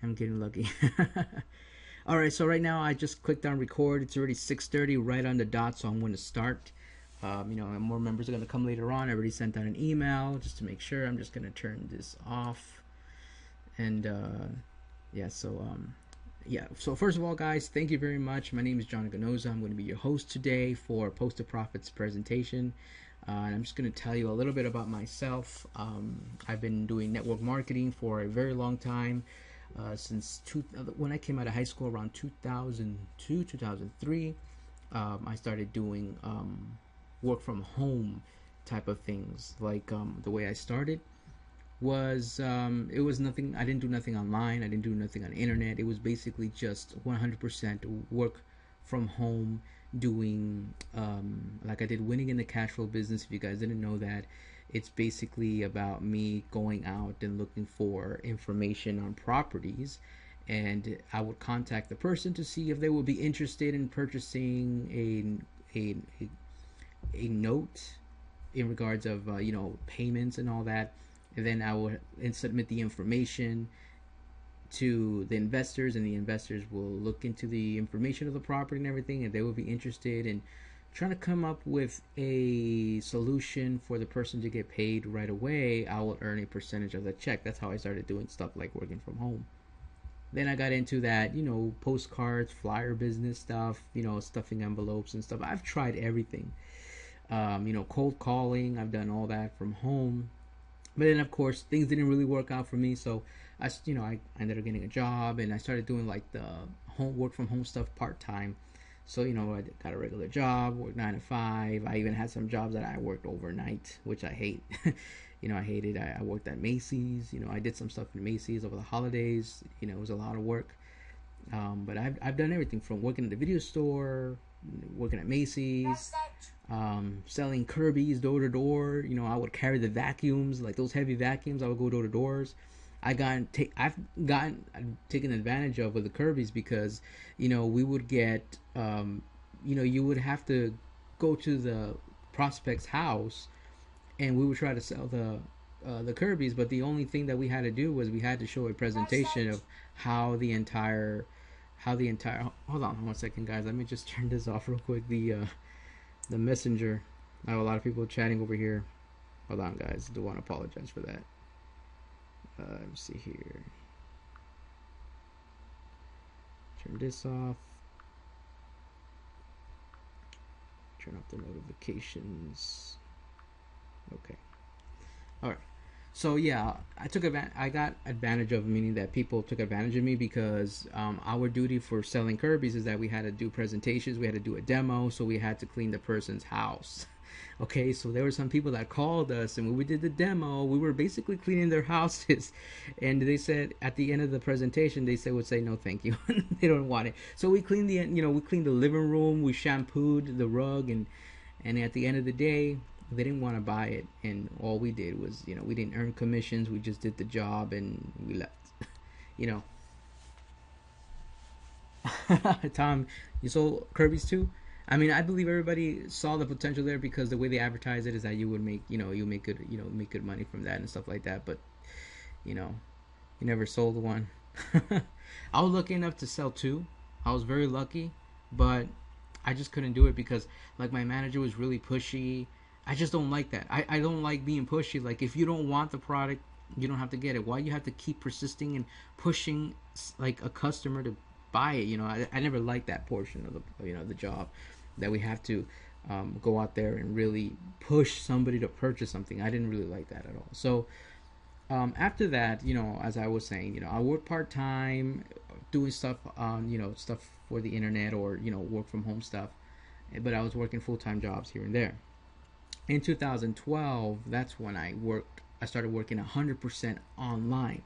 I'm getting lucky. All right, so right now I just clicked on record. It's already 6:30, right on the dot, so I'm going to start. And more members are going to come later on. I already sent out an email just to make sure. I'm just going to turn this off. And yeah, so yeah. So first of all, guys, thank you very much. My name is John Ganoza. I'm going to be your host today for Post to Profits presentation. And I'm just going to tell you a little bit about myself. I've been doing network marketing for a very long time. When I came out of high school around 2002, 2003, I started doing work from home type of things. Like the way I started was it was nothing. I didn't do nothing online. I didn't do nothing on the internet. It was basically just 100% work from home, doing like I did winning in the cash flow business. If you guys didn't know that, it's basically about me going out and looking for information on properties, and I would contact the person to see if they would be interested in purchasing a note in regards of payments and all that. And then I would submit the information to the investors, and the investors will look into the information of the property and everything, and they will be interested in trying to come up with a solution for the person to get paid right away. I will earn a percentage of the check. That's how I started doing stuff like working from home. Then I got into that, postcards, flyer business stuff, stuffing envelopes and stuff. I've tried everything. Cold calling, I've done all that from home. But then, of course, things didn't really work out for me. So I ended up getting a job, and I started doing like the home work from home stuff part time. So I got a regular job, worked 9 to 5. I even had some jobs that I worked overnight, which I hate. I hated. I worked at Macy's. I did some stuff in Macy's over the holidays. It was a lot of work. But I've done everything from working at the video store, working at Macy's, selling Kirby's door to door. I would carry the vacuums, like those heavy vacuums. I would go door to doors. I've gotten taken advantage of with the Kirby's because we would get you would have to go to the prospect's house, and we would try to sell the Kirby's, but the only thing that we had to do was we had to show a presentation of how the entire hold on 1 second, guys, let me just turn this off real quick. The messenger, I have a lot of people chatting over here. Hold on, guys, I do want to apologize for that. Let me see here. Turn this off. Turn off the notifications. Okay. All right. So yeah, I got advantage of, meaning that people took advantage of me because our duty for selling Kirby's is that we had to do presentations, we had to do a demo, so we had to clean the person's house. Okay, so there were some people that called us, and when we did the demo, we were basically cleaning their houses, and they said at the end of the presentation, would say no, thank you, they don't want it. So we cleaned we cleaned the living room, we shampooed the rug, and at the end of the day, they didn't want to buy it, and all we did was we didn't earn commissions, we just did the job and we left. you know Tom, you sold Kirby's too? I mean, I believe everybody saw the potential there because the way they advertise it is that you would make you make good make good money from that and stuff like that, but you know you never sold one. I was lucky enough to sell two. I was very lucky, but I just couldn't do it because like my manager was really pushy. I just don't like that. I don't like being pushy. Like if you don't want the product, you don't have to get it. Why you have to keep persisting and pushing like a customer to buy it? I never liked that portion of the job that we have to go out there and really push somebody to purchase something. I didn't really like that at all. So after that, as I was saying, I work part time, doing stuff on stuff for the internet or work from home stuff, but I was working full time jobs here and there. In 2012, that's when I started working 100% online.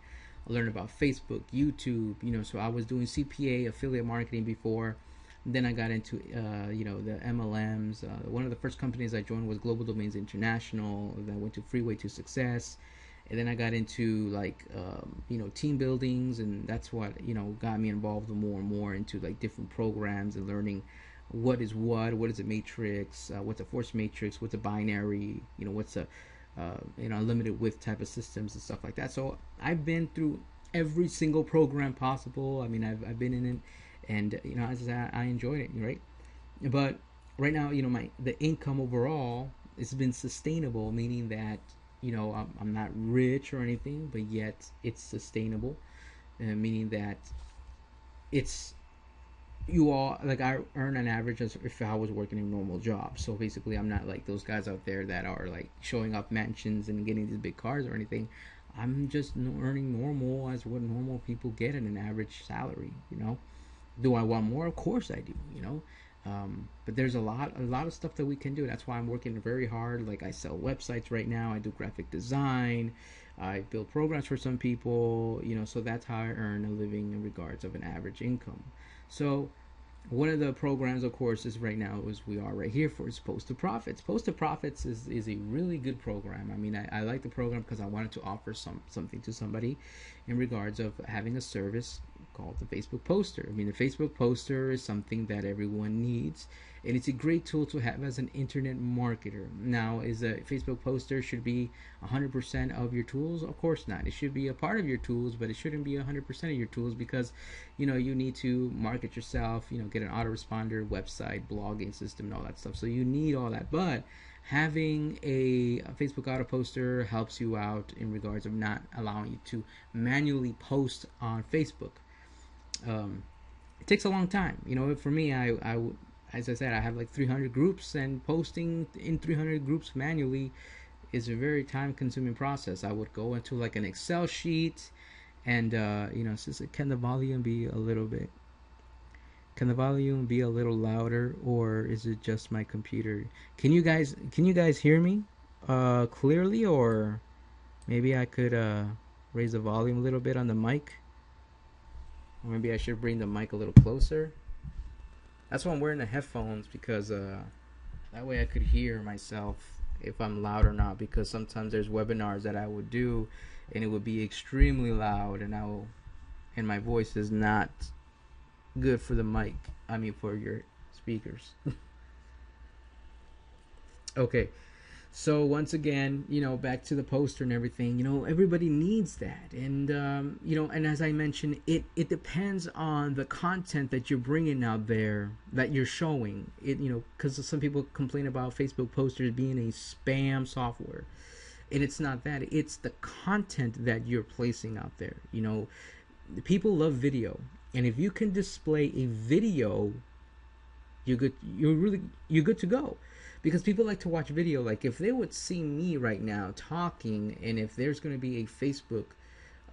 I learned about Facebook, YouTube, so I was doing CPA affiliate marketing before. Then I got into the MLMs. One of the first companies I joined was Global Domains International. Then I went to Freeway to Success, and then I got into like team buildings, and that's what got me involved more and more into like different programs and learning what is a matrix, what's a force matrix, what's a binary, what's a unlimited width type of systems and stuff like that. So I've been through every single program possible. I mean, I've been in it, and as I said, I enjoyed it, right? But right now, my the income overall has been sustainable, meaning that I'm not rich or anything, but yet it's sustainable, meaning that it's you all like I earn an average as if I was working a normal job. So basically, I'm not like those guys out there that are like showing off mansions and getting these big cars or anything. I'm just earning normal as what normal people get in an average salary. Do I want more? Of course I do. But there's a lot of stuff that we can do. That's why I'm working very hard. Like I sell websites right now. I do graphic design. I build programs for some people. So that's how I earn a living in regards of an average income. So one of the programs, of course, is right now is we are right here for is Post to Profits. Post to Profits is a really good program. I mean, I like the program because I wanted to offer something to somebody in regards of having a service called the Facebook Poster. I mean, the Facebook Poster is something that everyone needs, and it's a great tool to have as an internet marketer. Now, is a Facebook Poster should be 100% of your tools? Of course not. It should be a part of your tools, but it shouldn't be 100% of your tools because you need to market yourself, get an autoresponder, website, blogging system, and all that stuff. So you need all that, but having a Facebook auto poster helps you out in regards of not allowing you to manually post on Facebook. It takes a long time. For me, I as I said, I have like 300 groups, and posting in 300 groups manually is a very time-consuming process. I would go into like an Excel sheet, and can the volume be a little bit? Can the volume be a little louder, or is it just my computer? Can you guys hear me clearly, or maybe I could raise the volume a little bit on the mic? Or maybe I should bring the mic a little closer. That's why I'm wearing the headphones, because that way I could hear myself if I'm loud or not. Because sometimes there's webinars that I would do, and it would be extremely loud, and my voice is not good for the mic. I mean, for your speakers. Okay. So once again, back to the poster and everything, everybody needs that. And, and as I mentioned, it depends on the content that you're bringing out there, that you're showing. Because some people complain about Facebook posters being a spam software. And it's not that. It's the content that you're placing out there. People love video. And if you can display a video, you're good to go. Because people like to watch video. Like if they would see me right now talking, and if there's going to be a Facebook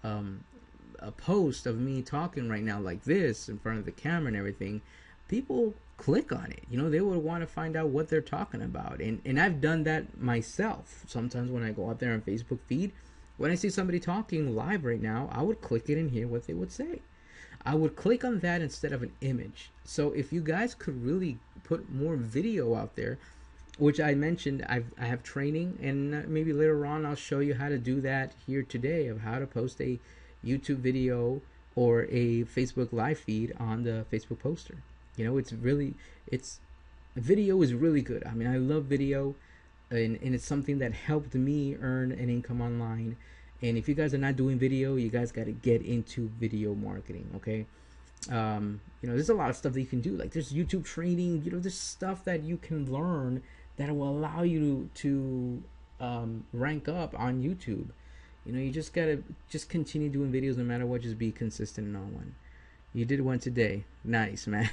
a post of me talking right now like this in front of the camera and everything, people click on it. They would want to find out what they're talking about. And I've done that myself. Sometimes when I go out there on Facebook feed, when I see somebody talking live right now, I would click it and hear what they would say. I would click on that instead of an image. So if you guys could really put more video out there, which I mentioned, I have training, and maybe later on I'll show you how to do that here today, of how to post a YouTube video or a Facebook live feed on the Facebook poster. Video is really good. I mean, I love video, and it's something that helped me earn an income online. And if you guys are not doing video, you guys got to get into video marketing, okay? There's a lot of stuff that you can do. Like there's YouTube training, there's stuff that you can learn that will allow you to rank up on YouTube. You just gotta continue doing videos no matter what. Just be consistent on one. You did one today. Nice, man.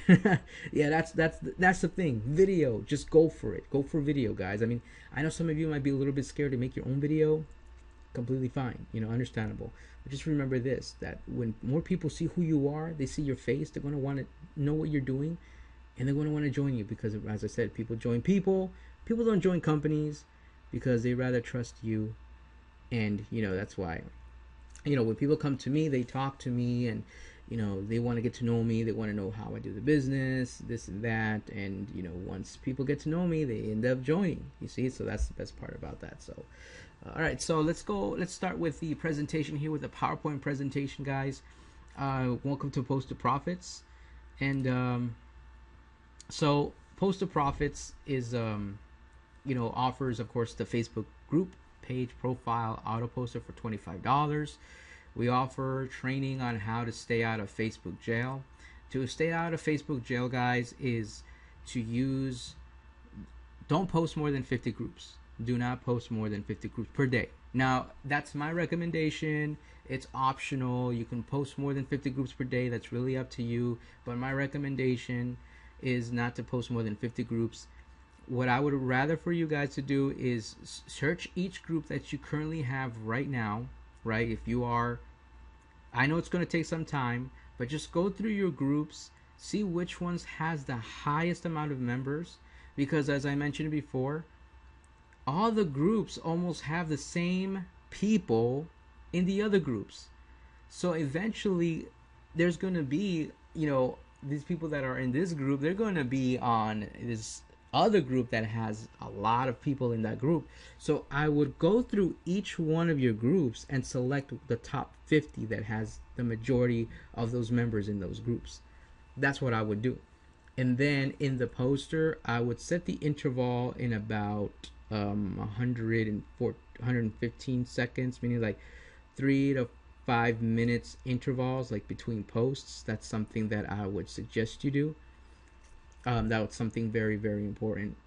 Yeah, that's the thing. Video, just go for it. Go for video, guys. I mean, I know some of you might be a little bit scared to make your own video. Completely fine, understandable. But just remember this: that when more people see who you are, they see your face, they're going to want to know what you're doing, and they're going to want to join you. Because as I said, people join people don't join companies, because they rather trust you. And that's why when people come to me, they talk to me, and they want to get to know me, they want to know how I do the business, this and that. And once people get to know me, they end up joining, you see. So that's the best part about that. So all right, so let's start with the presentation here, with the PowerPoint presentation, guys. Welcome to Post to Profits. And so Post to Profits is offers, of course, the Facebook group page profile auto poster for $25, We offer training on how to stay out of Facebook jail. To stay out of Facebook jail, guys, is to use, don't post more than 50 groups. Do not post more than 50 groups per day. Now, that's my recommendation. It's optional. You can post more than 50 groups per day. That's really up to you. But my recommendation is not to post more than 50 groups. What I would rather for you guys to do is search each group that you currently have right now, right? If you are, I know it's going to take some time, but just go through your groups, see which ones has the highest amount of members, because as I mentioned before, all the groups almost have the same people in the other groups. So eventually there's going to be, these people that are in this group, they're going to be on this other group that has a lot of people in that group. So I would go through each one of your groups and select the top 50 that has the majority of those members in those groups. That's what I would do. And then in the poster, I would set the interval in about 115 seconds, meaning like 3 to 5 minutes intervals, like between posts. That's something that I would suggest you do. That was something very, very important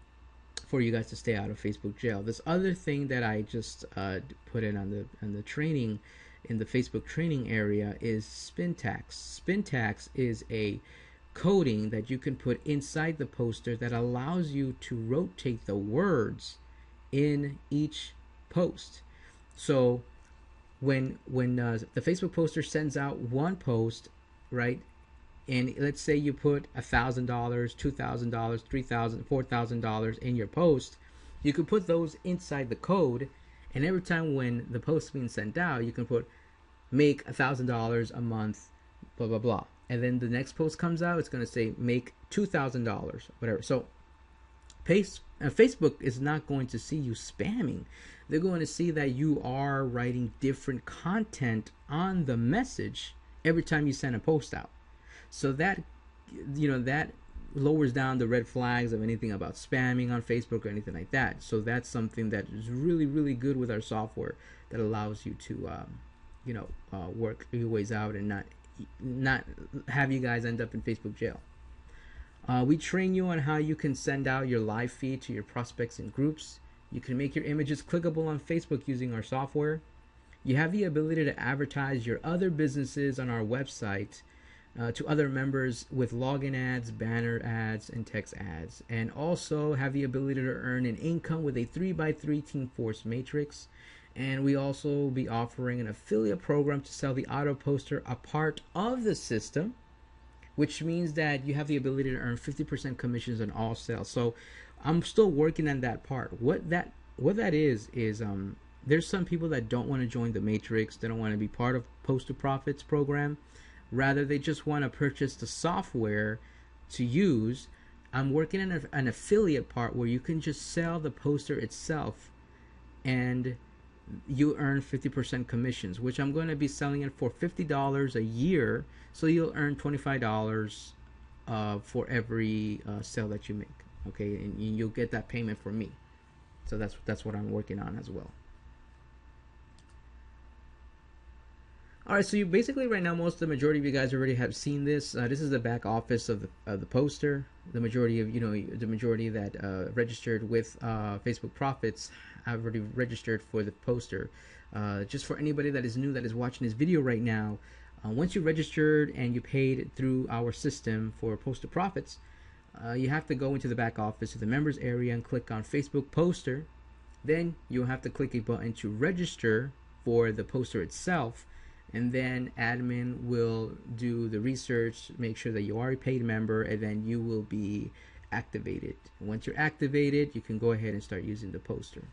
for you guys to stay out of Facebook jail. This other thing that I just put in on the training, in the Facebook training area, is spin tags. Spin tags is a coding that you can put inside the poster that allows you to rotate the words in each post. So when the Facebook poster sends out one post, right, and let's say you put $1,000, $2,000, $3,000, $4,000 in your post, you can put those inside the code, and every time when the post is being sent out, you can put make $1,000 a month, blah blah blah, and then the next post comes out, it's going to say make $2,000, whatever. So Facebook is not going to see you spamming. They're going to see that you are writing different content on the message every time you send a post out. So that, that lowers down the red flags of anything about spamming on Facebook or anything like that. So that's something that is really, really good with our software that allows you to, work your ways out and not have you guys end up in Facebook jail. We train you on how you can send out your live feed to your prospects and groups. You can make your images clickable on Facebook using our software. You have the ability to advertise your other businesses on our website to other members with login ads, banner ads, and text ads, and also have the ability to earn an income with a 3x3 Team Force matrix. And we also will be offering an affiliate program to sell the auto poster a part of the system, which means that you have the ability to earn 50% commissions on all sales. So I'm still working on that part. What that is there's some people that don't want to join the matrix. They don't want to be part of Poster Profits program. Rather, they just want to purchase the software to use. I'm working on an affiliate part where you can just sell the poster itself and you earn 50% commissions, which I'm going to be selling it for $50 a year. So you'll earn $25 for every sale that you make. Okay, and you'll get that payment from me. So that's what I'm working on as well. All right, so you basically right now, the majority of you guys already have seen this. This is the back office of the poster. The majority that registered with Facebook Profits have already registered for the poster. Just for anybody that is new that is watching this video right now, once you registered and you paid through our system for Poster Profits, you have to go into the back office to the members area and click on Facebook Poster. Then you'll have to click a button to register for the poster itself. And then admin will do the research, make sure that you are a paid member, and then you will be activated. Once you're activated, you can go ahead and start using the poster.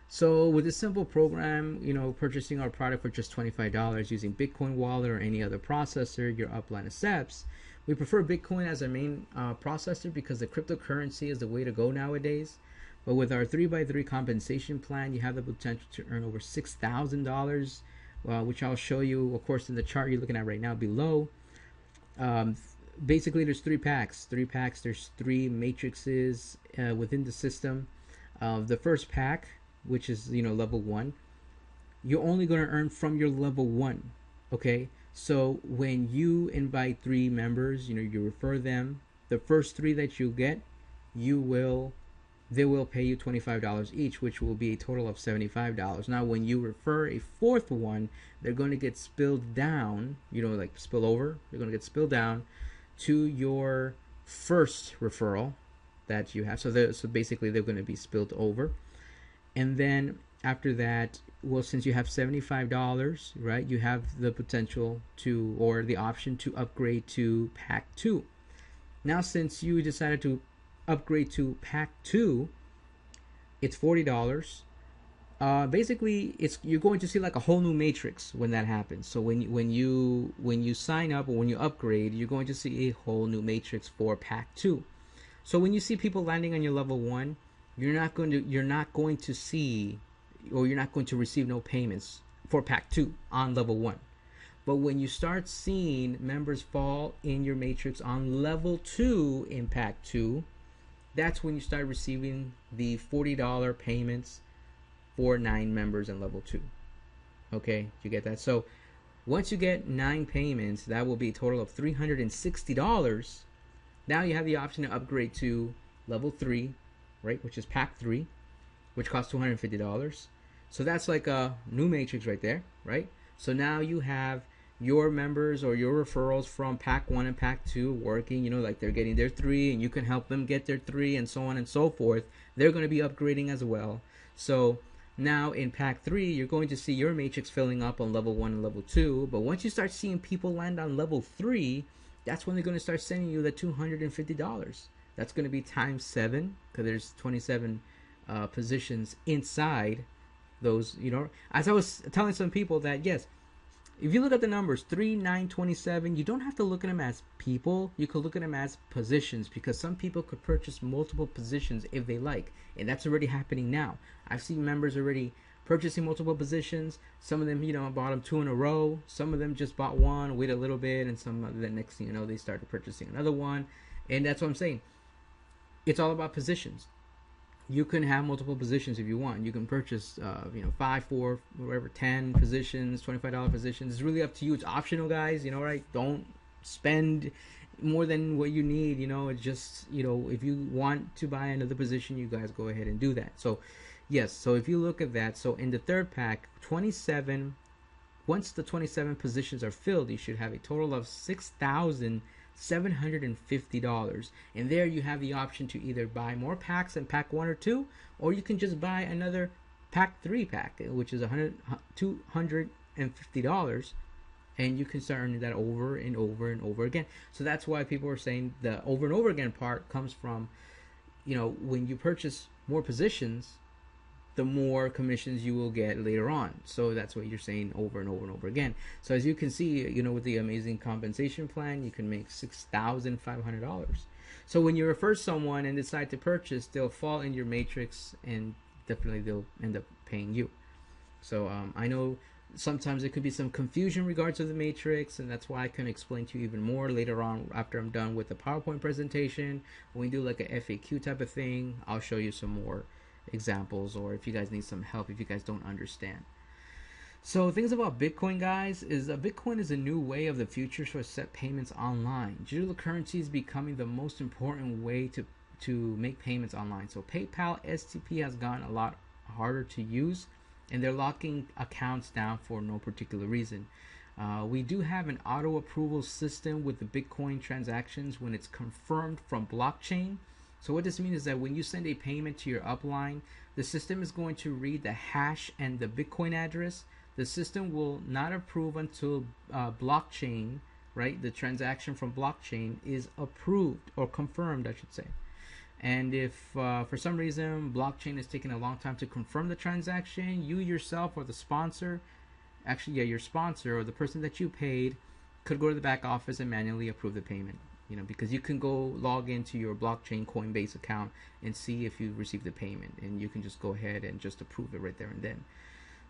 So with this simple program, purchasing our product for just $25 using Bitcoin wallet or any other processor your upline accepts. We prefer Bitcoin as our main processor because the cryptocurrency is the way to go nowadays. But with our 3x3 compensation plan, you have the potential to earn over $6,000, which I'll show you, of course, in the chart you're looking at right now below. Basically, there's three packs. There's three matrices within the system. The first pack, which is level 1, you're only going to earn from your level 1. Okay, so when you invite 3 members, you refer them, the first 3 that you get, you will they will pay you $25 each, which will be a total of $75. Now, when you refer a 4th one, they're going to get spilled down, like spill over. They're going to get spilled down to your first referral that you have. So basically, they're going to be spilled over. And then after that, well, since you have $75, right, you have the potential to, or the option to upgrade to Pack 2. Now, since you decided to upgrade to Pack 2, it's $40. Basically, you're going to see like a whole new matrix when that happens. So when you sign up, or when you upgrade, you're going to see a whole new matrix for Pack 2. So when you see people landing on your level 1, you're not going to see, or you're not going to receive no payments for Pack 2 on level 1. But when you start seeing members fall in your matrix on level 2 in Pack 2, that's when you start receiving the $40 payments for 9 members in level 2. Okay, you get that? So once you get 9 payments, that will be a total of $360. Now you have the option to upgrade to level 3, right, which is Pack 3, which costs $250. So that's like a new matrix right there, right? So now you have your members or your referrals from Pack 1 and Pack 2 working, like they're getting their 3, and you can help them get their 3, and so on and so forth. They're going to be upgrading as well. So now in Pack 3, you're going to see your matrix filling up on level 1 and level 2. But once you start seeing people land on level 3, that's when they're going to start sending you the $250. That's going to be times 7, because there's 27 positions inside those. As I was telling some people that, yes, if you look at the numbers 3, 9, 27, you don't have to look at them as people. You could look at them as positions, because some people could purchase multiple positions if they like, and that's already happening now. I've seen members already purchasing multiple positions. Some of them, bought them 2 in a row. Some of them just bought one, wait a little bit, and some of the next thing you know, they started purchasing another one. And that's what I'm saying. It's all about positions. You can have multiple positions if you want. You can purchase, 5, 4, whatever, 10 positions, $25 positions. It's really up to you. It's optional, guys. Right? Don't spend more than what you need. It's just, if you want to buy another position, you guys go ahead and do that. So, yes. So if you look at that, so in the third pack, 27. Once the 27 positions are filled, you should have a total of $6,750. And there you have the option to either buy more packs in Pack 1 or 2, or you can just buy another Pack 3 pack, which is $250, and you can start earning that over and over and over again. So that's why people are saying the over and over again part comes from, when you purchase more positions, the more commissions you will get later on. So that's what you're saying over and over and over again. So as you can see, with the amazing compensation plan, you can make $6,500. So when you refer someone and decide to purchase, they'll fall in your matrix, and definitely they'll end up paying you. So I know sometimes there could be some confusion in regards to the matrix, and that's why I can explain to you even more later on after I'm done with the PowerPoint presentation. When we do like a FAQ type of thing, I'll show you some more examples, or if you guys need some help, if you guys don't understand. So things about Bitcoin, guys, is Bitcoin is a new way of the future to accept payments online. Digital currency is becoming the most important way to make payments online. So PayPal STP has gotten a lot harder to use, and they're locking accounts down for no particular reason. We do have an auto approval system with the Bitcoin transactions when it's confirmed from blockchain. So what this means is that when you send a payment to your upline, the system is going to read the hash and the Bitcoin address. The system will not approve until blockchain, right? The transaction from blockchain is approved, or confirmed, I should say. And if for some reason blockchain is taking a long time to confirm the transaction, you yourself or the sponsor, your sponsor or the person that you paid, could go to the back office and manually approve the payment. Because you can go log into your blockchain Coinbase account and see if you received the payment, and you can just go ahead and just approve it right there and then.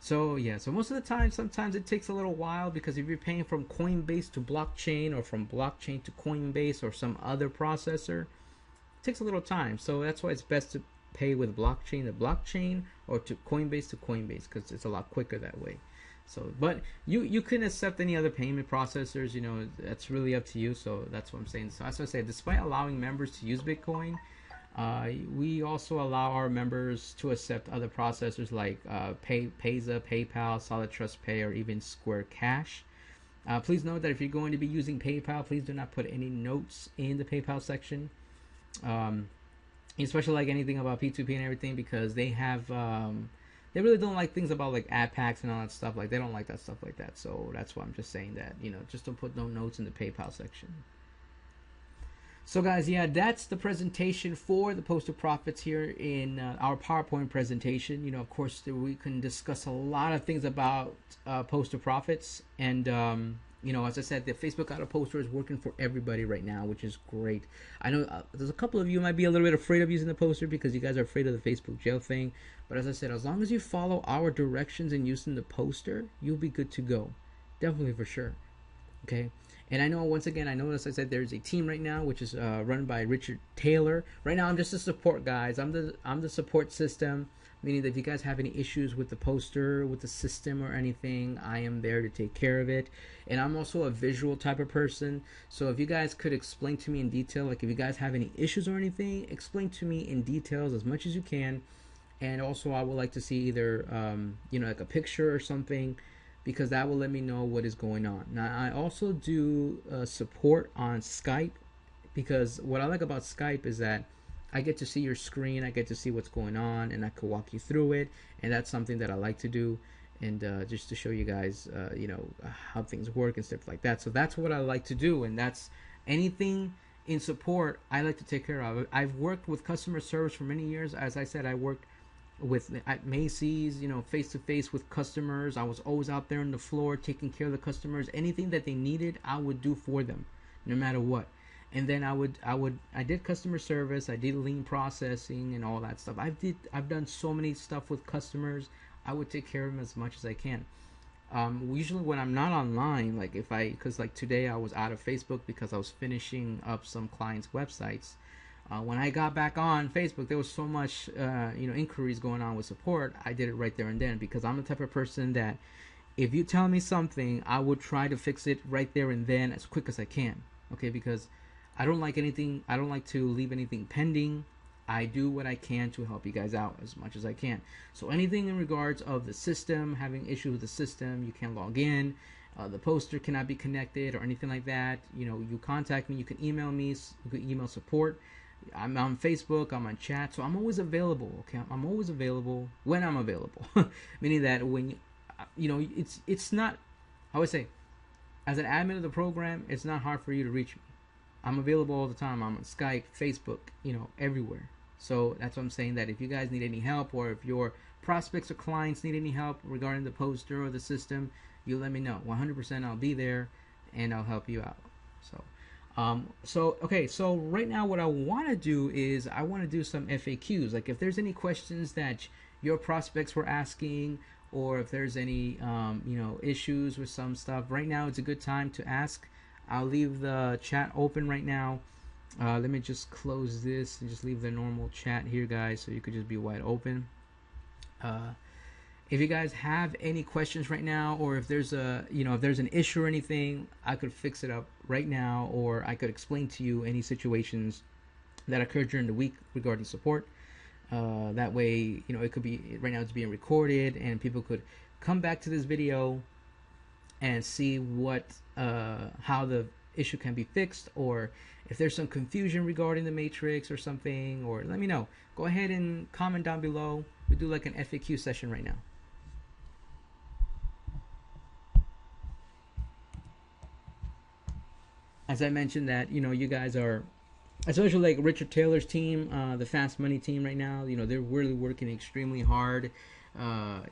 So yeah, so most of the time, sometimes it takes a little while, because if you're paying from Coinbase to blockchain, or from blockchain to Coinbase or some other processor, it takes a little time. So that's why it's best to pay with blockchain to blockchain or to Coinbase, because it's a lot quicker that way. So, but you can accept any other payment processors. That's really up to you. So that's what I'm saying. So as I say, despite allowing members to use Bitcoin, we also allow our members to accept other processors like Payza, PayPal, Solid Trust Pay, or even Square Cash. Please note that if you're going to be using PayPal, please do not put any notes in the PayPal section, especially like anything about P2P and everything, because they have they really don't like things about like ad packs and all that stuff. Like they don't like that stuff like that. So that's why I'm just saying that, just don't put no notes in the PayPal section. So guys, yeah, that's the presentation for the poster profits here in our PowerPoint presentation. Of course, we can discuss a lot of things about poster profits. And, as I said, the Facebook Auto Poster is working for everybody right now, which is great. I know there's a couple of you might be a little bit afraid of using the poster because you guys are afraid of the Facebook jail thing. But as I said, as long as you follow our directions in using the poster, you'll be good to go. Definitely for sure. Okay. And I know, once again, as I said, there's a team right now which is run by Richard Taylor. Right now, I'm just a support, guys. I'm the support system, meaning that if you guys have any issues with the poster, with the system, or anything, I am there to take care of it. And I'm also a visual type of person, so if you guys could explain to me in detail, like if you guys have any issues or anything, explain to me in details as much as you can. And also, I would like to see either, like a picture or something, because that will let me know what is going on. Now, I also do support on Skype, because what I like about Skype is that I get to see your screen, I get to see what's going on, and I can walk you through it, and that's something that I like to do, and just to show you guys, how things work and stuff like that. So that's what I like to do, and that's anything in support I like to take care of. I've worked with customer service for many years. As I said, I worked at Macy's, face to face with customers. I was always out there on the floor taking care of the customers. Anything that they needed, I would do for them, no matter what. And then I did customer service, I did lean processing and all that stuff. I've done so many stuff with customers. I would take care of them as much as I can. Usually when I'm not online, like because like today I was out of Facebook because I was finishing up some clients' websites. When I got back on Facebook, there was so much, inquiries going on with support. I did it right there and then, because I'm the type of person that if you tell me something, I would try to fix it right there and then as quick as I can. Okay, because I don't like to leave anything pending. I do what I can to help you guys out as much as I can. So anything in regards of the system, having issues with the system, you can't log in, the poster cannot be connected or anything like that, you contact me. You can email me. You can email support. I'm on Facebook, I'm on chat, so I'm always available. Okay, I'm always available when I'm available. Meaning that when it's not, I would say, as an admin of the program, it's not hard for you to reach me. I'm available all the time. I'm on Skype, Facebook, everywhere. So that's what I'm saying, that if you guys need any help, or if your prospects or clients need any help regarding the poster or the system, you let me know. 100% I'll be there and I'll help you out. So right now what I want to do is I want to do some FAQs. Like if there's any questions that your prospects were asking, or if there's any issues with some stuff, right now it's a good time to ask. I'll leave the chat open right now. Let me just close this and just leave the normal chat here, guys, so you could just be wide open. If you guys have any questions right now, or if there's if there's an issue or anything, I could fix it up right now, or I could explain to you any situations that occurred during the week regarding support. That way, it could be, right now it's being recorded, and people could come back to this video and see how the issue can be fixed, or if there's some confusion regarding the matrix or something, or let me know. Go ahead and comment down below. We do like an FAQ session right now. As I mentioned that, you guys are, especially like Richard Taylor's team, the Fast Money team right now, they're really working extremely hard, and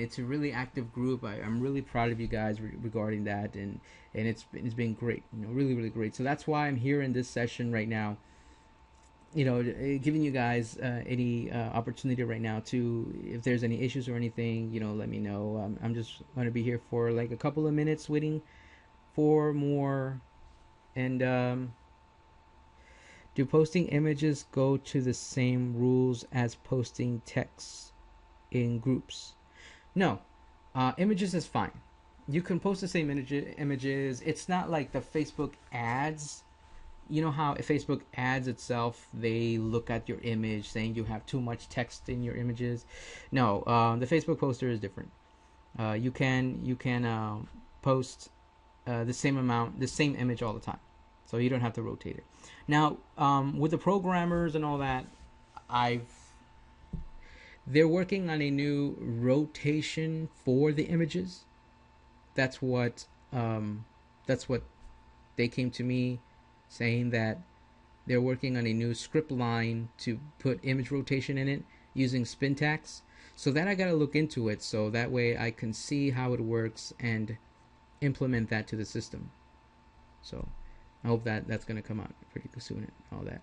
it's a really active group. I'm really proud of you guys regarding that, and it's been great, really, really great. So that's why I'm here in this session right now, giving you guys any opportunity right now to, if there's any issues or anything, let me know. I'm just going to be here for like a couple of minutes waiting for more. And Do posting images go to the same rules as posting text in groups? No. Images is fine. You can post the same images. It's not like the Facebook ads. You know how Facebook ads itself, they look at your image saying you have too much text in your images. No, the Facebook poster is different. You can post the same amount, the same image all the time, so you don't have to rotate it. Now, with the programmers and all that, they're working on a new rotation for the images. That's what they came to me saying, that they're working on a new script line to put image rotation in it using Spintax. So that I gotta look into it, so that way I can see how it works and implement that to the system. So I hope that that's gonna come out pretty soon and all that.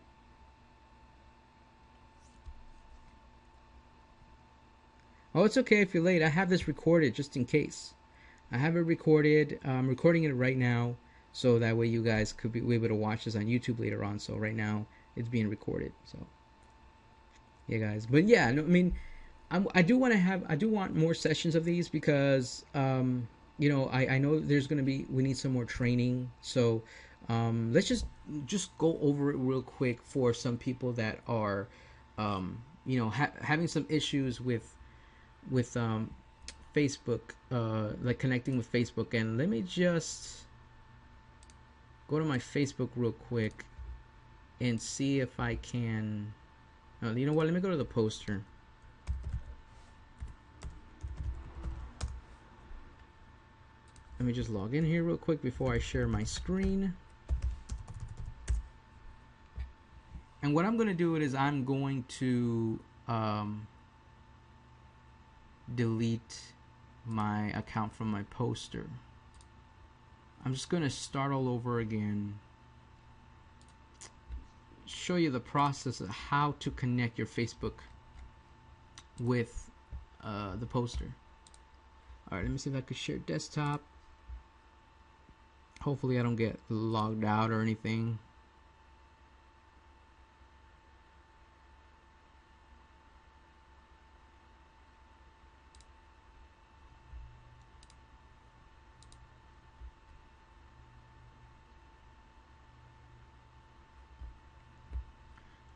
Oh, it's okay if you're late. I have this recorded just in case. I have it recorded. I'm recording it right now, so that way you guys could be able to watch this on YouTube later on. So right now it's being recorded. So yeah, guys. But yeah, no, I mean, I do want more sessions of these, because you know, I know we need some more training. So let's just go over it real quick for some people that are you know, having some issues with Facebook, like connecting with Facebook. And let me just go to my Facebook real quick and see if I can. You know what? Let me go to the poster. Let me just log in here real quick before I share my screen. And what I'm going to do is I'm going to delete my account from my poster. I'm just going to start all over again, show you the process of how to connect your Facebook with the poster. Alright, let me see if I could share desktop. Hopefully I don't get logged out or anything.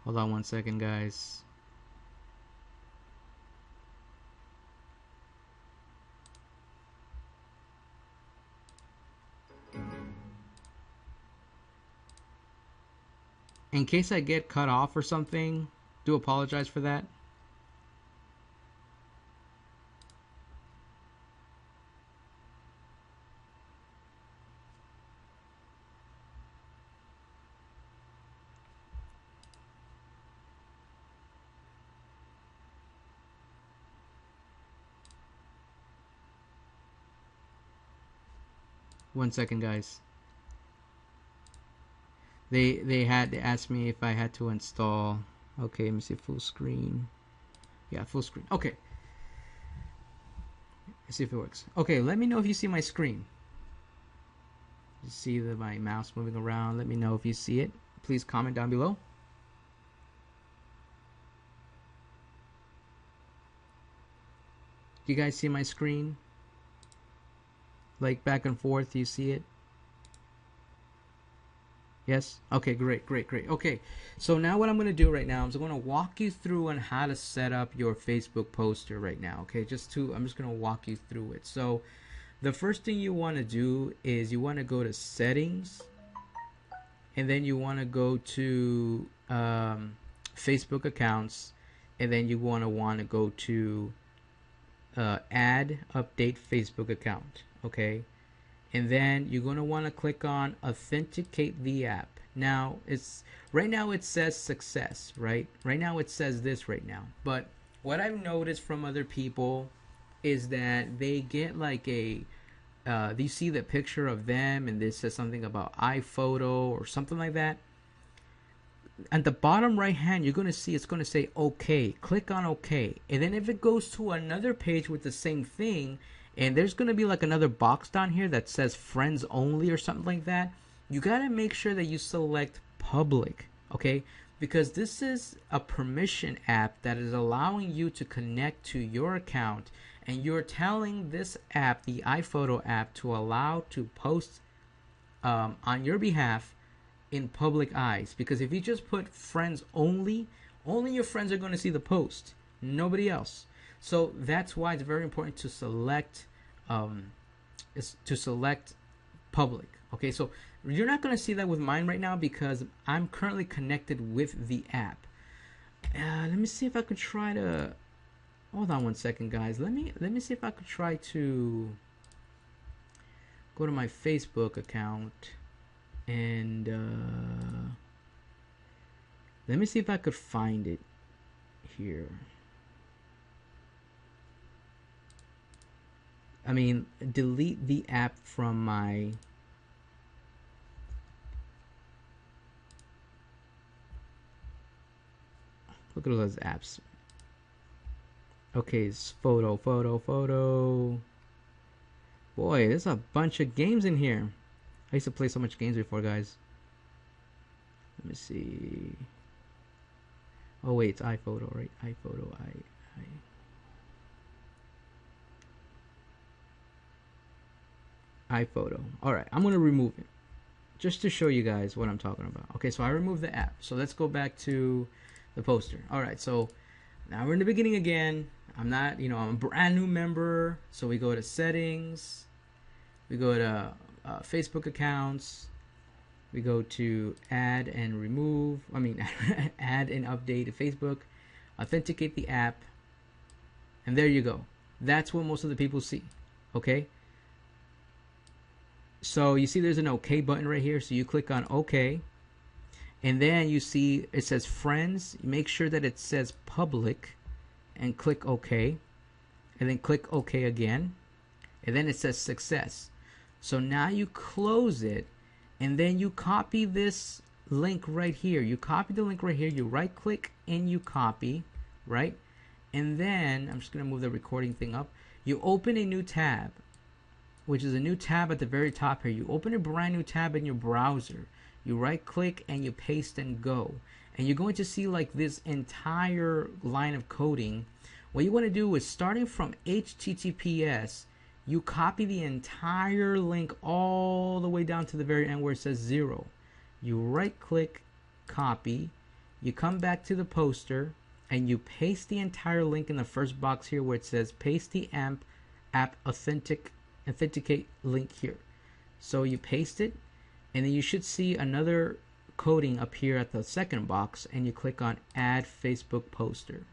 Hold on one second, guys. In case I get cut off or something, do apologize for that. One second, guys. They asked me if I had to install. Okay, let me see, full screen. Yeah, full screen. Okay. Let's see if it works. Okay, let me know if you see my screen. You see my mouse moving around. Let me know if you see it. Please comment down below. You guys see my screen? Like back and forth, you see it? Yes? Okay, great. Okay, so now what I'm going to do right now is I'm going to walk you through on how to set up your Facebook poster right now. Okay, I'm just going to walk you through it. So the first thing you want to do is you want to go to settings, and then you want to go to Facebook accounts, and then you want to go to add update Facebook account. Okay, and then you're going to want to click on authenticate the app. Now right now it says success, right now it says this right now, but what I've noticed from other people is that they get like you see the picture of them and this says something about iPhoto or something like that. At the bottom right hand, you're going to see it's going to say okay. Click on okay, and then if it goes to another page with the same thing, and there's going to be like another box down here that says friends only or something like that, you got to make sure that you select public. okay? Because this is a permission app that is allowing you to connect to your account, and you're telling this app, the iPhoto app, to allow to post on your behalf in public eyes. Because if you just put friends only, only your friends are going to see the post, nobody else. So that's why it's very important to select public. Okay, so you're not going to see that with mine right now because I'm currently connected with the app. Let me see if I could try to. Hold on one second, guys. Let me see if I could try to go to my Facebook account and let me see if I could find it here. I mean, delete the app from my. Look at all those apps. Okay, it's photo. Boy, there's a bunch of games in here. I used to play so much games before, guys. Let me see. Oh wait, it's iPhoto, right? iPhoto, iPhoto. All right, I'm gonna remove it just to show you guys what I'm talking about. Okay, so I removed the app. So let's go back to the poster. All right, so now we're in the beginning again. I'm not, I'm a brand new member. So we go to settings. We go to Facebook accounts. We go to add and remove. Add and update to Facebook. Authenticate the app. And there you go. That's what most of the people see. Okay. So you see there's an OK button right here. So you click on OK. And then you see it says friends. Make sure that it says public and click OK. And then click OK again. And then it says success. So now you close it and then you copy this link right here. You copy the link right here. You right click and you copy, right? And then I'm just going to move the recording thing up. You open a new tab, which is a new tab at the very top here. You open a brand new tab in your browser. You right click and you paste and go. And you're going to see like this entire line of coding. What you want to do is starting from HTTPS, you copy the entire link all the way down to the very end where it says 0. You right click, copy, you come back to the poster and you paste the entire link in the first box here where it says paste the app authenticate link here. So you paste it and then you should see another coding up here at the second box and you click on add Facebook poster.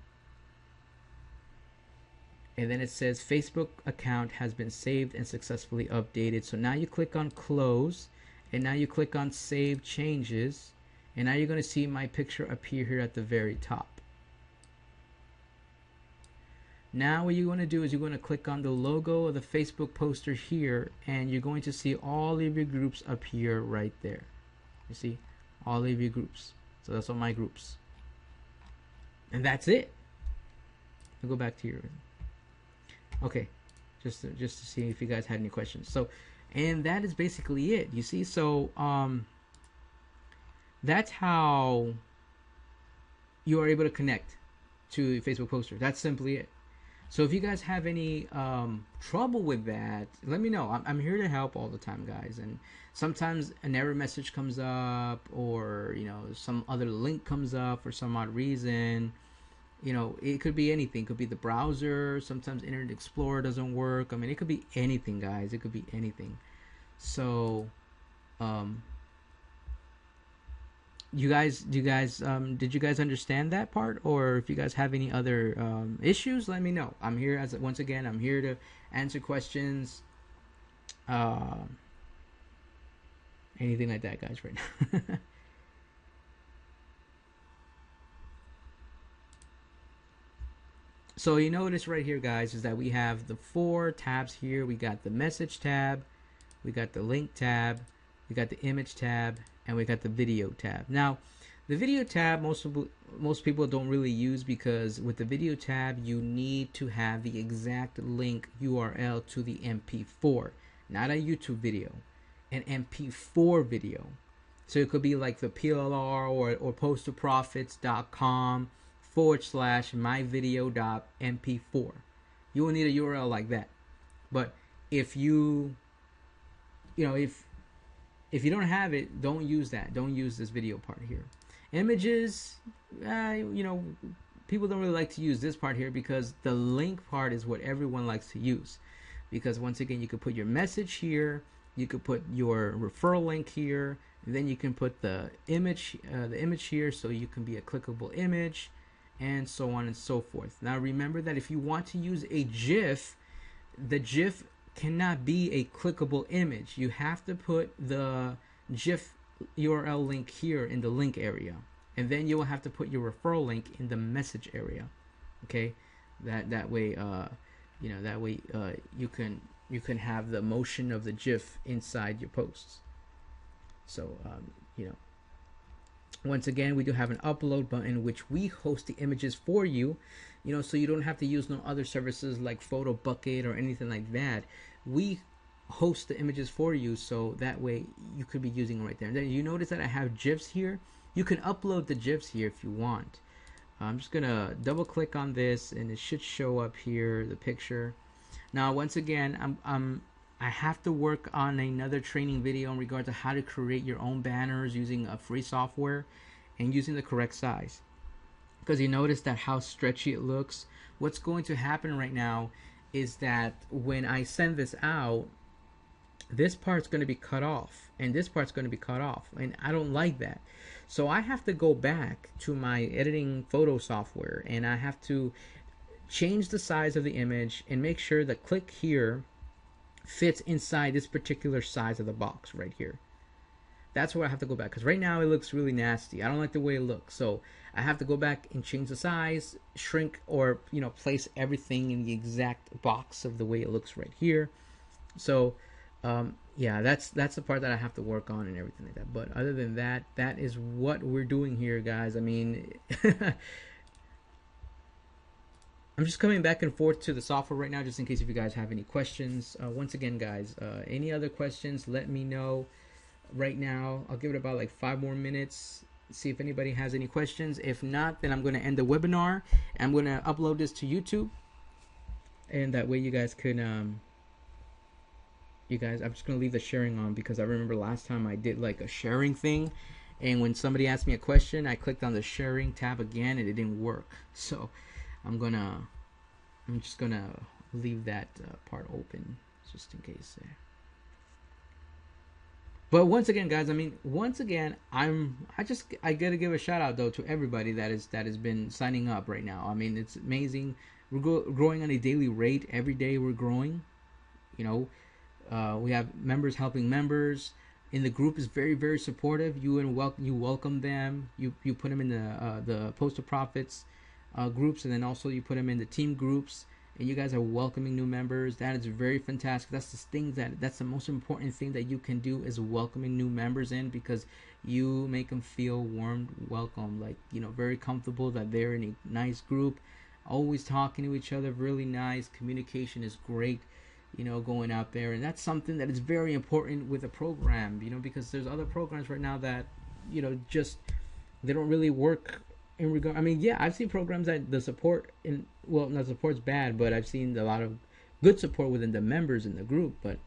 And then it says Facebook account has been saved and successfully updated. So now you click on close and now you click on save changes and now you're going to see my picture appear here at the very top. Now what you're going to do is you're going to click on the logo of the Facebook poster here and you're going to see all of your groups appear right there. You see all of your groups. So that's all my groups. And that's it. I'll go back to your. Okay, just to see if you guys had any questions. So, and that is basically it. You see, so that's how you are able to connect to the Facebook poster. That's simply it. So if you guys have any trouble with that, let me know. I'm here to help all the time, guys. And sometimes an error message comes up, or some other link comes up for some odd reason. It could be anything. It could be the browser. Sometimes Internet Explorer doesn't work. It could be anything, guys. It could be anything. So, did you guys understand that part? Or if you guys have any other issues, let me know. I'm here once again. I'm here to answer questions. Anything like that, guys, right now. So you notice right here, guys, is that we have the 4 tabs here. We got the message tab, we got the link tab, we got the image tab, and we got the video tab. Now, the video tab most people don't really use, because with the video tab you need to have the exact link URL to the MP4, not a YouTube video, an MP4 video. So it could be like the PLR or posttoprofits.com/myvideo.mp4. You will need a URL like that. But if if you don't have it, don't use that. Don't use this video part here. Images, people don't really like to use this part here because the link part is what everyone likes to use. Because once again, you could put your message here, you could put your referral link here, and then you can put the image here, so you can be a clickable image, and so on and so forth. Now remember that if you want to use a GIF, the GIF cannot be a clickable image. You have to put the GIF URL link here in the link area, and then you will have to put your referral link in the message area. Okay, that way you can have the motion of the GIF inside your posts. So once again, we do have an upload button, which we host the images for you, so you don't have to use no other services like Photo Bucket or anything like that. We host the images for you, so that way you could be using it right there. And then you notice that I have GIFs here. You can upload the GIFs here if you want. I'm just gonna double click on this, and it should show up here, the picture. Now, once again, I have to work on another training video in regard to how to create your own banners using a free software and using the correct size. Because you notice that how stretchy it looks. What's going to happen right now is that when I send this out, this part's going to be cut off and this part's going to be cut off, and I don't like that. So I have to go back to my editing photo software, and I have to change the size of the image and make sure the click here fits inside this particular size of the box right here. That's where I have to go back, because right now it looks really nasty. I don't like the way it looks, so I have to go back and change the size, shrink, or place everything in the exact box of the way it looks right here. So yeah, that's the part that I have to work on and everything like that. But other than that, that is what we're doing here, guys. I mean I'm just coming back and forth to the software right now, just in case if you guys have any questions. Once again, guys, any other questions, let me know. Right now, I'll give it about like 5 more minutes, see if anybody has any questions. If not, then I'm going to end the webinar. I'm going to upload this to YouTube, and that way you guys can I'm just going to leave the sharing on, because I remember last time I did like a sharing thing, and when somebody asked me a question, I clicked on the sharing tab again and it didn't work. So I'm just gonna leave that part open just in case. But once again, guys, I mean, I gotta give a shout out though to everybody that has been signing up right now. I mean, it's amazing. We're growing on a daily rate. Every day we're growing. We have members helping members. In the group is very, very supportive. You welcome them. You put them in the Post Profits groups, and then also you put them in the team groups, and you guys are welcoming new members. That is very fantastic. That's the most important thing that you can do, is welcoming new members in, because you make them feel warm, welcome, like very comfortable that they're in a nice group, always talking to each other, really nice communication is great, going out there. And that's something that is very important with a program, because there's other programs right now that just they don't really work in regard. I mean, yeah, I've seen programs that the support not support's bad, but I've seen a lot of good support within the members in the group. But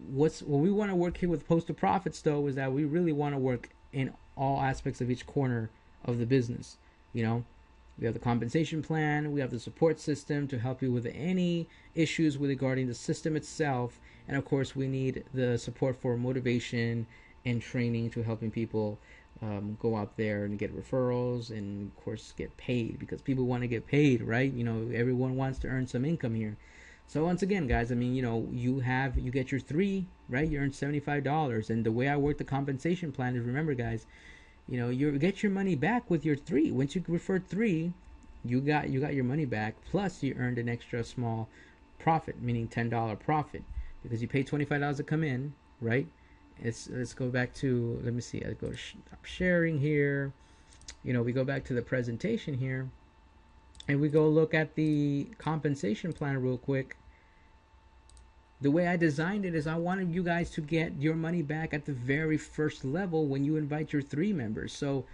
what we want to work here with Post to Profits though is that we really want to work in all aspects of each corner of the business. We have the compensation plan, we have the support system to help you with any issues regarding the system itself, and of course we need the support for motivation and training to helping people go out there and get referrals, and of course get paid, because people want to get paid, right? Everyone wants to earn some income here. So once again, guys, I mean, you get your 3, right? You earn $75, and the way I work the compensation plan is, remember, guys, you get your money back with your 3. Once you refer 3, you got your money back, plus you earned an extra small profit, meaning $10 profit, because you pay $25 to come in, right? Let's go back to, let me see, I go to sharing here. We go back to the presentation here, and we go look at the compensation plan real quick. The way I designed it is I wanted you guys to get your money back at the very first level when you invite your 3 members. So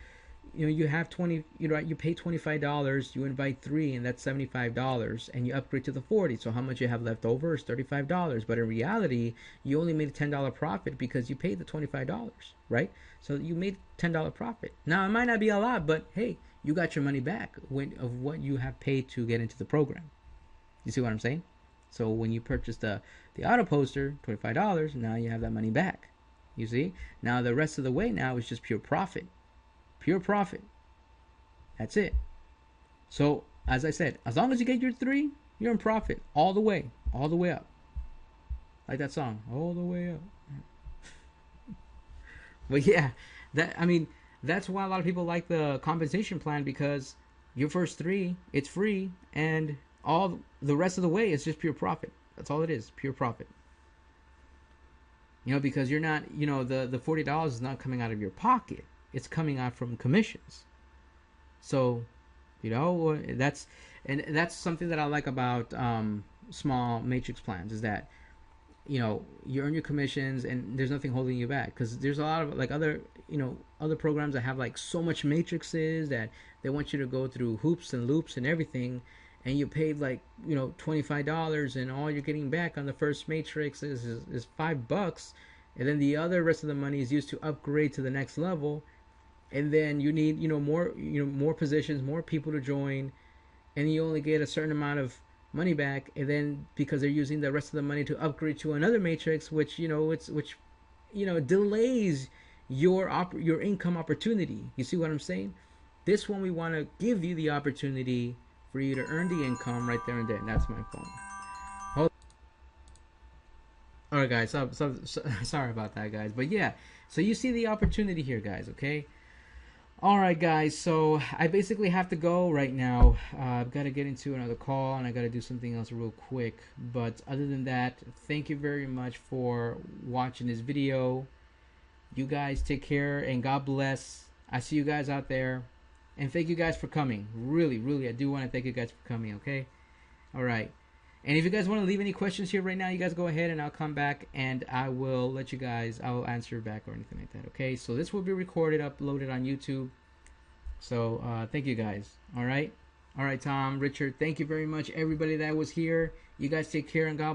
you have 20, you pay $25, you invite 3, and that's $75, and you upgrade to the 40. So how much you have left over is $35. But in reality, you only made a $10 profit because you paid the $25, right? So you made $10 profit. Now it might not be a lot, but hey, you got your money back of what you have paid to get into the program. You see what I'm saying? So when you purchase the auto poster, $25, now you have that money back. You see? Now the rest of the way now is just pure profit. Pure profit. That's it. So, as I said, as long as you get your 3, you're in profit all the way up. Like that song, all the way up. But yeah, that's why a lot of people like the compensation plan, because your first 3, it's free, and all the rest of the way is just pure profit. That's all it is, pure profit. Because you're not, the $40 is not coming out of your pocket. It's coming out from commissions. So, that's something that I like about small matrix plans, is that you earn your commissions and there's nothing holding you back, because there's a lot of like other programs that have like so much matrices that they want you to go through hoops and loops and everything, and you paid like $25, and all you're getting back on the first matrix is $5, and then the other rest of the money is used to upgrade to the next level. And then you need more positions, more people to join, and you only get a certain amount of money back. And then because they're using the rest of the money to upgrade to another matrix, which delays your income opportunity. You see what I'm saying? This one, we want to give you the opportunity for you to earn the income right there and then. That's my phone. All right, guys. So sorry about that, guys. But yeah, so you see the opportunity here, guys. Okay. All right, guys, so I basically have to go right now. I've got to get into another call, and I got to do something else real quick. But other than that, thank you very much for watching this video. You guys take care, and God bless. I see you guys out there, and thank you guys for coming. Really, really, I do want to thank you guys for coming, okay? All right. And if you guys want to leave any questions here right now, you guys go ahead, and I'll come back, and I will answer back or anything like that, okay? So this will be recorded, uploaded on YouTube. So thank you guys. All right, Tom, Richard, thank you very much, everybody that was here. You guys take care, and God bless.